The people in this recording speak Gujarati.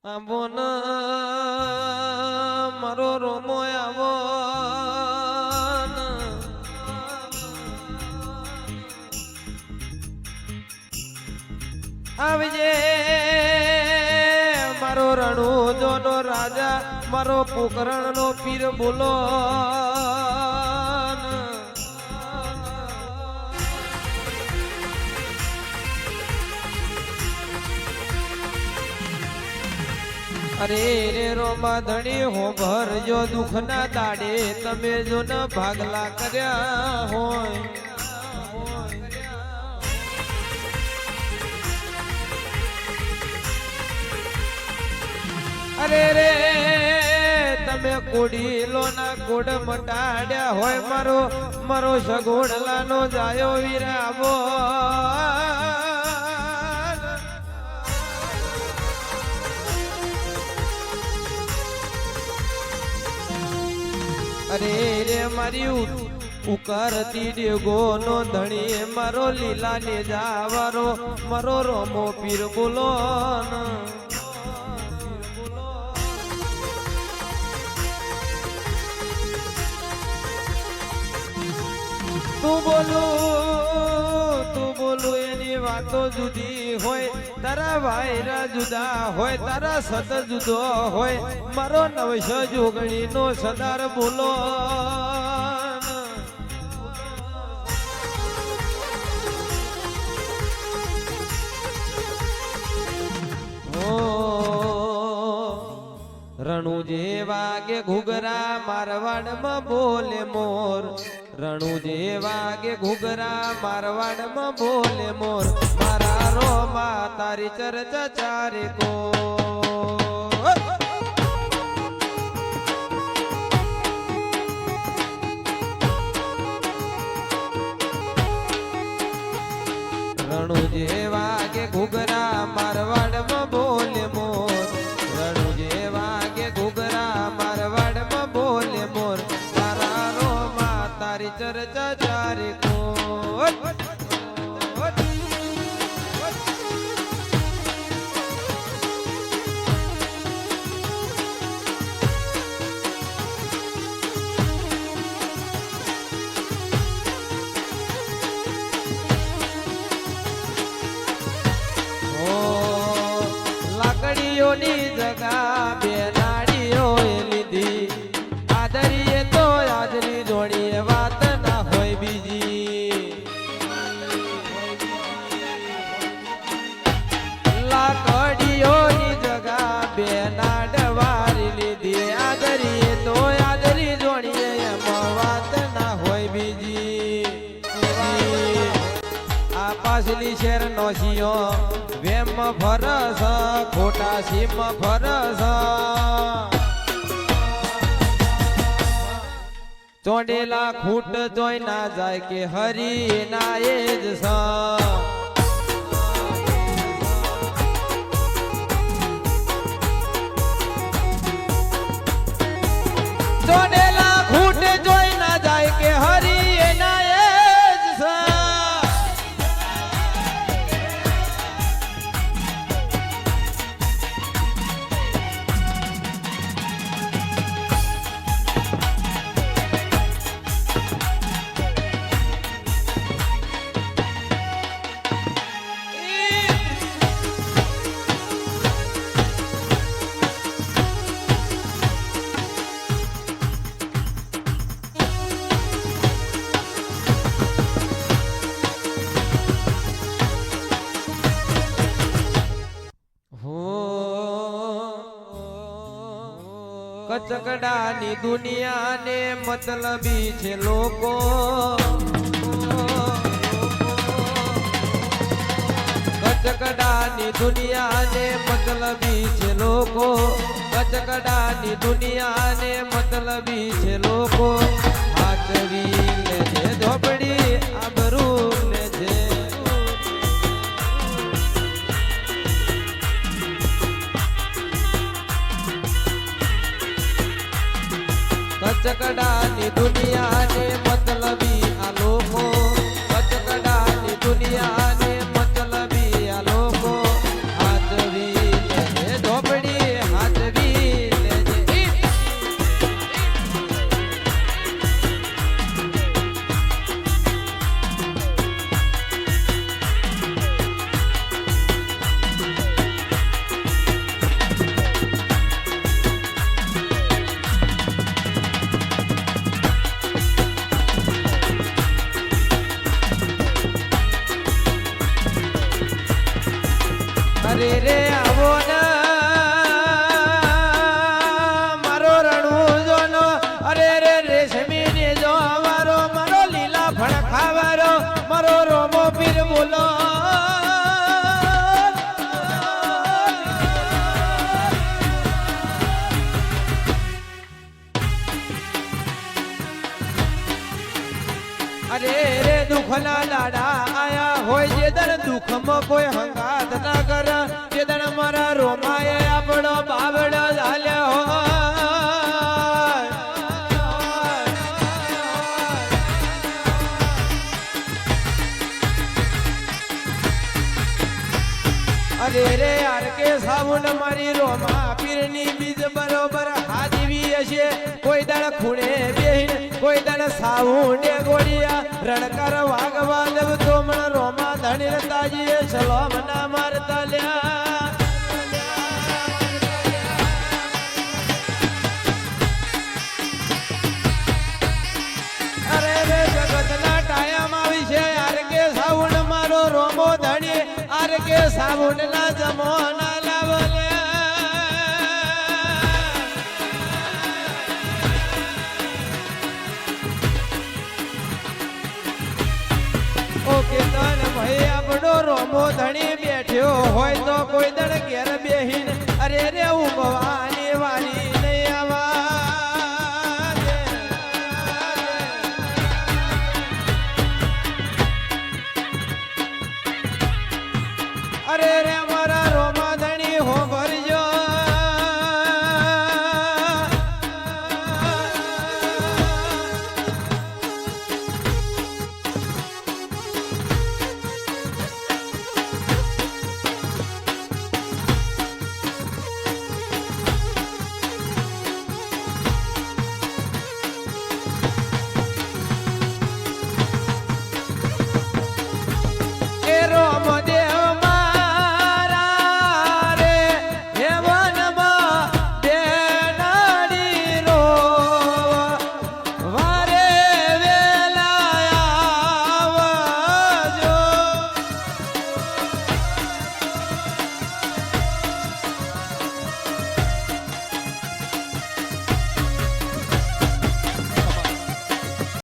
આવો ન મારો રોમો આવો આવજે મારો રણુજો નો રાજા મારો પોકરણ નો પીર બોલો અરે રે રોમા ધણી હો ભરજો દુઃખ ના દાડે તમે જો ન ભાગલા કર્યા હોય અરે રે તમે કોડીલો ના કોડ મટાડ્યા હોય મારો મારો સગોડલા નો જાયો વીરાવો અરે રે મારી ઉકરતી ડેગો નો ધણી મારો લીલા ને જાવારો મારો રોમો પીર બોલો તું બોલું એની વાતો જુદી હોય તારા વાયરા જુદા હોય તારા સત જુદો હોય મારો નવશ જોગણી નો સદાર બોલો રણુ જે વાગે ઘુઘરા મારવાડમાં બોલે મોર રણુ જે વાગે ઘુઘરા મારવાડમાં બોલે મોર મારા રોમા તારી ચર્ચા ચારે કો રણુ જે વાગે ઘુઘરા મારવાડમાં બોલે મોર રણુ જે વાગે ઘુઘરા મારવાડમાં બોલે મોર મારા રોમા તારી ચર્ચા ચારે કો લાકડીઓની જગા બે નાડીઓ લીધી આદરીએ તો આજની જોડીએ વાત ના હોય બીજી લાકડીઓની જગા બે નાડવારી લીધી આદરીએ તો આદરી જોડીએ એમાં વાત ના હોય બીજી આ પાછલી શેર નો શિયો વેમ ફરસ ખોટા સીમ ફરસ ચોંડેલા ખૂટ જોઈ ના જાય કે હરી ના એ જ ચોંડેલા ખૂટ જોઈ ના જાય કે હરી ના એ જ કચકડાની દુનિયાને મતલબી છે લોકો કચકડાની દુનિયાને મતલબી છે લોકો કચકડાની દુનિયાને મતલબી છે લોકો હાચવી લે છે ઝોપડી આબરૂ લે છે કચકડાની દુનિયાને મતલબી આ લોકો કચકડાની દુનિયાને મતલબી આ લોકો હાથવી લે ઝોપડી સુખના દાડા આયા હોય જે દળ દુઃખમાં કોઈ હંગાત ના કર જે દળ મારા રોમાએ આપણો બાવડો ઝાલ્યો હોય અરે રે યાર કે સાવન મારી રોમા પીરની બીજ બરોબર હાજવી હશે કોઈ દળ ખૂણે બેહીન કોઈ દળ સાવુંડે ગોળિયા રણકાર વાગવા દવ તો મણ રોમા ધણી રતાજીએ સલામ ના મારતા લ્યા અરે રે જગતના ટાયમ આવી છે યાર કે સાવન મારો રોમો ધણી આર કે સાવન ના જમોના લાવલે ઓકે તન ભાઈ આપણો રોમો ધણી બેઠ્યો હોય તો કોઈ દળ ઘેર બેહીન અરે રે ઊંઘવા